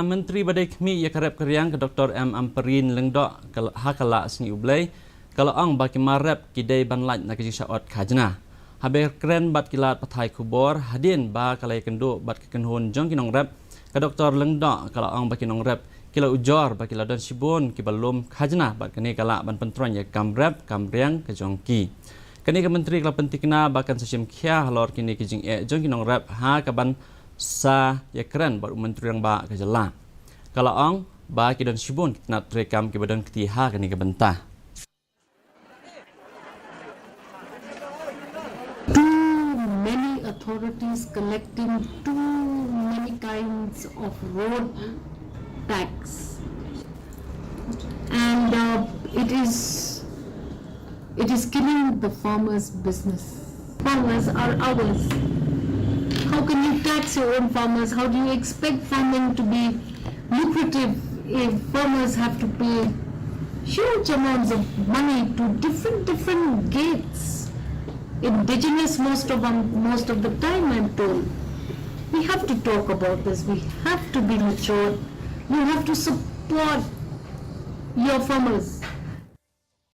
Menteri Badai Kemi Yakarep Keriang ke Dr. M. Amperin Lengdok Hakala Seni Ublay kalau ang baki marep kidai banlaj nak syaot khajna. Haber keren bat kilat pathai kubor hadin ba kalai kenduk bat kekenhun jong kinong rep ke Dr. Lengdok kalau ang baki nong rep kila ujor baki ladon sibun kibalum khajna bat kini kala ban pentron ya kamrep kamriang ke jongki. Kini ke menteri kala pentikna bakan sasim khia halor kini kijing jong kinong rep ha kaban sa ya keren baru menteri yang ba ke jela. Kalau ang ba kidon sibun nak rekam ke badan ketiha kini ke bentah. Too many authorities collecting too many kinds of road tax, and it is killing the farmers' business. Farmers are ours. How can you tax your own farmers? How do you expect farming to be lucrative if farmers have to pay huge amounts of money to different gates? Indigenous most of the time, I'm told. We have to talk about this. We have to be mature. You have to support your farmers.